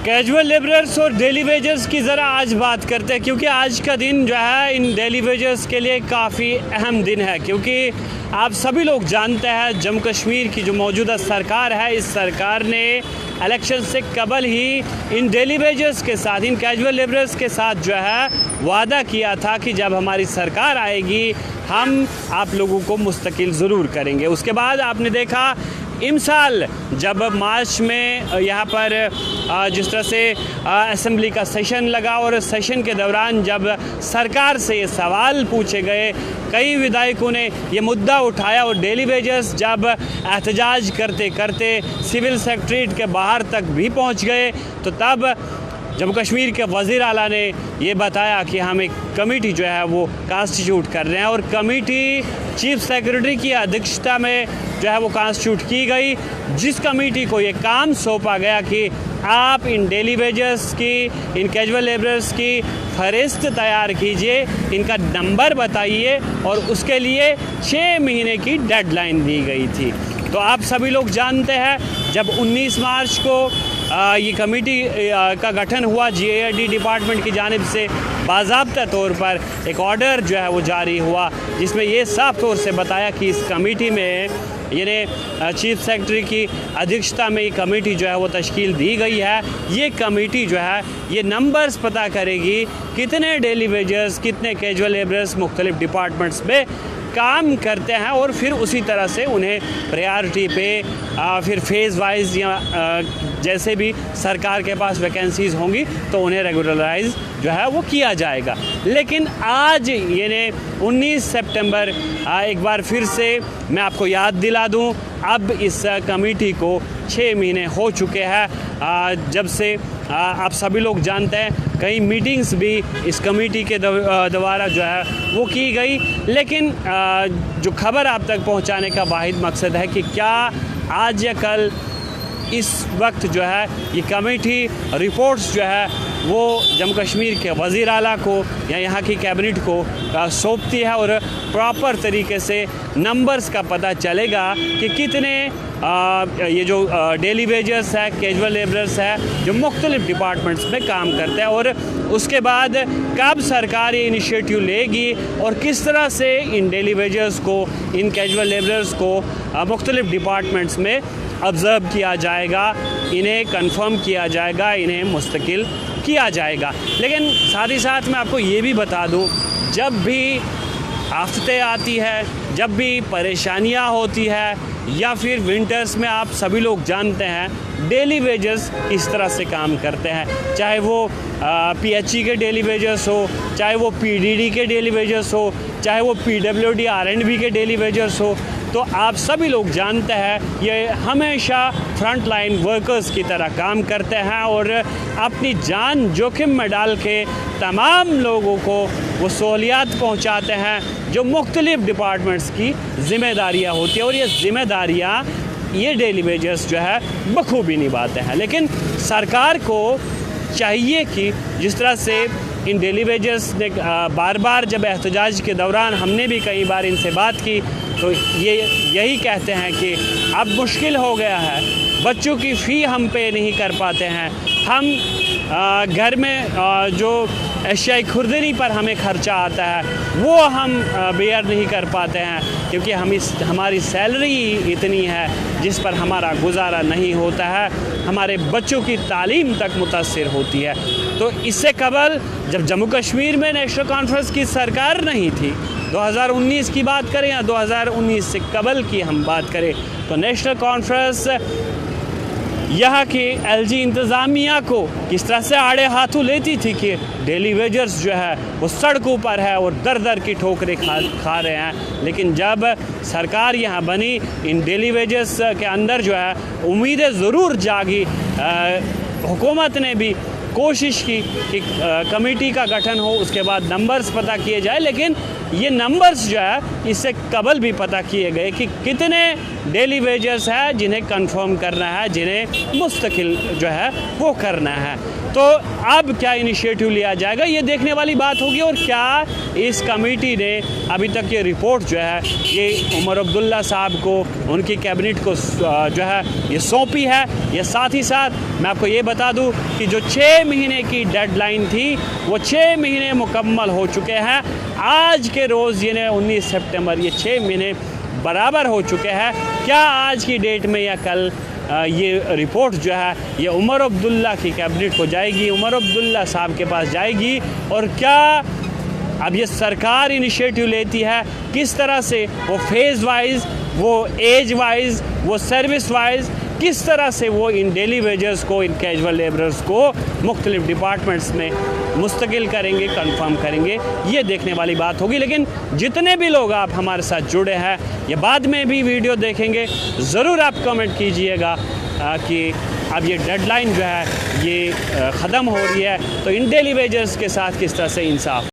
Casual labourers और daily wagers की ज़रा आज बात करते हैं, क्योंकि आज का दिन जो है इन डेली वेजर्स के लिए काफ़ी अहम दिन है। क्योंकि आप सभी लोग जानते हैं जम्मू कश्मीर की जो मौजूदा सरकार है, इस सरकार ने इलेक्शन से कबल ही इन डेली वेजर्स के साथ, इन कैजुअल लेबरर्स के साथ जो है वादा किया था कि जब हमारी सरकार आएगी हम आप लोगों को मुस्तकिल ज़रूर करेंगे। उसके बाद आपने देखा इमसाल जब मार्च में यहाँ पर जिस तरह से असेंबली का सेशन लगा और सेशन के दौरान जब सरकार से ये सवाल पूछे गए, कई विधायकों ने ये मुद्दा उठाया और डेली वेजर्स जब एहतजाज करते करते सिविल सेक्रेटरीट के बाहर तक भी पहुँच गए, तो तब जम्मू कश्मीर के वज़ीर आला ने ये बताया कि हम एक कमेटी जो है वो कॉन्स्टिट्यूट कर रहे हैं और कमेटी चीफ सेक्रेटरी की अध्यक्षता में जो है वो कॉन्स्टिट्यूट की गई, जिस कमेटी को ये काम सौंपा गया कि आप इन डेली वेजर्स की, इन कैजुअल लेबरर्स की फहरिस्त तैयार कीजिए, इनका नंबर बताइए और उसके लिए 6 महीने की डेडलाइन दी गई थी। तो आप सभी लोग जानते हैं जब 19 मार्च को ये कमेटी का गठन हुआ, GARD डिपार्टमेंट की जानिब से बाज़ाब्ता तौर पर एक ऑर्डर जो है वो जारी हुआ, जिसमें ये साफ तौर से बताया कि इस कमेटी में यानी चीफ सेक्रेटरी की अध्यक्षता में ये कमेटी जो है वो तश्कील दी गई है। ये कमेटी जो है ये नंबर्स पता करेगी कितने डेली वेजर्स, कितने कैजुअल लेबरर्स मुख्तलिफ डिपार्टमेंट्स में काम करते हैं और फिर उसी तरह से उन्हें प्रायोरिटी पे फिर फेज़ वाइज या जैसे भी सरकार के पास वैकेंसीज़ होंगी तो उन्हें रेगुलराइज जो है वो किया जाएगा। लेकिन आज यानी 19 सितंबर एक बार फिर से मैं आपको याद दिला दूं, अब इस कमेटी को 6 महीने हो चुके हैं जब से आप सभी लोग जानते हैं कई मीटिंग्स भी इस कमेटी के द्वारा जो है वो की गई। लेकिन जो खबर आप तक पहुंचाने का वाहिद मकसद है कि क्या आज या कल इस वक्त जो है ये कमेटी रिपोर्ट्स जो है वो जम्मू कश्मीर के वज़ीर आला को या यहाँ की कैबिनेट को सौंपती है और प्रॉपर तरीके से नंबर्स का पता चलेगा कि कितने ये जो डेली वेजर्स है, कैजुअल लेबरर्स है जो मुख्तलिफ डिपार्टमेंट्स में काम करते हैं, और उसके बाद कब सरकार ये इनिशिएटिव लेगी और किस तरह से इन डेली वेजर्स को, इन कैजुअल लेबरर्स को मुख्तलिफ डिपार्टमेंट्स में ऑब्ज़र्व किया जाएगा, इन्हें कंफर्म किया जाएगा, इन्हें मुस्तकिल किया जाएगा। लेकिन साथ ही साथ मैं आपको ये भी बता दूं, जब भी आफतें आती है, जब भी परेशानियां होती है या फिर विंटर्स में आप सभी लोग जानते हैं डेली वेजर्स किस तरह से काम करते हैं, चाहे वो PHE के डेली वेजर्स हो, चाहे वो PDD के डेली वेजर्स हो, चाहे वो PWD R&B के डेली वेजर्स हो, तो आप सभी लोग जानते हैं ये हमेशा फ्रंट लाइन वर्कर्स की तरह काम करते हैं और अपनी जान जोखिम में डाल के तमाम लोगों को वो सहूलियात पहुंचाते हैं जो मुख्तलिफ डिपार्टमेंट्स की ज़िम्मेदारियां होती हैं, और ये ज़िम्मेदारियां ये डेली वेजर्स जो है बखूबी निभाते हैं। लेकिन सरकार को चाहिए कि जिस तरह से इन डेली वेजर्स ने बार बार जब एहतजाज के दौरान हमने भी कई बार इनसे बात की तो ये यही कहते हैं कि अब मुश्किल हो गया है, बच्चों की फ़ी हम पे नहीं कर पाते हैं, हम घर में जो एशियाई खुर्दनी पर हमें ख़र्चा आता है वो हम बेयर नहीं कर पाते हैं, क्योंकि हमारी सैलरी इतनी है जिस पर हमारा गुजारा नहीं होता है, हमारे बच्चों की तालीम तक मुतासिर होती है। तो इससे कबल जब जम्मू कश्मीर में नेशनल कॉन्फ्रेंस की सरकार नहीं थी, 2019 की बात करें या 2019 से कबल की हम बात करें, तो नेशनल कॉन्फ्रेंस यहाँ की LG इंतज़ामिया को किस तरह से आड़े हाथों लेती थी कि डेली वेजर्स जो है वो सड़कों पर है और दर दर की ठोकरें खा रहे हैं। लेकिन जब सरकार यहाँ बनी, इन डेली वेजर्स के अंदर जो है उम्मीदें ज़रूर जागी, हुकूमत ने भी कोशिश की कि कमेटी का गठन हो, उसके बाद नंबर्स पता किए जाए, लेकिन ये नंबर्स जो है इससे कबल भी पता किए गए कि कितने डेली वेजेस है जिन्हें कंफर्म करना है, जिन्हें मुस्तकिल जो है वो करना है। तो अब क्या इनिशिएटिव लिया जाएगा ये देखने वाली बात होगी, और क्या इस कमेटी ने अभी तक ये रिपोर्ट जो है ये उमर अब्दुल्ला साहब को, उनकी कैबिनेट को जो है ये सौंपी है। ये साथ ही साथ मैं आपको ये बता दूं कि जो 6 महीने की डेडलाइन थी वो 6 महीने मुकम्मल हो चुके हैं। आज के रोज़ यानी 19 सितंबर ये 6 महीने बराबर हो चुके हैं। क्या आज की डेट में या कल ये रिपोर्ट जो है ये उमर अब्दुल्ला की कैबिनेट को जाएगी, उमर अब्दुल्ला साहब के पास जाएगी, और क्या अब ये सरकार इनिशिएटिव लेती है, किस तरह से वो फेज़ वाइज, वो एज वाइज, वो सर्विस वाइज, किस तरह से वो इन डेली वेजर्स को, इन कैजुअल लेबरर्स को मुख्तलिफ डिपार्टमेंट्स में मुस्तकिल करेंगे, कंफर्म करेंगे, ये देखने वाली बात होगी। लेकिन जितने भी लोग आप हमारे साथ जुड़े हैं, ये बाद में भी वीडियो देखेंगे, ज़रूर आप कमेंट कीजिएगा कि अब ये डेडलाइन जो है ये ख़त्म हो रही है, तो इन डेली वेजर्स के साथ किस तरह से इंसाफ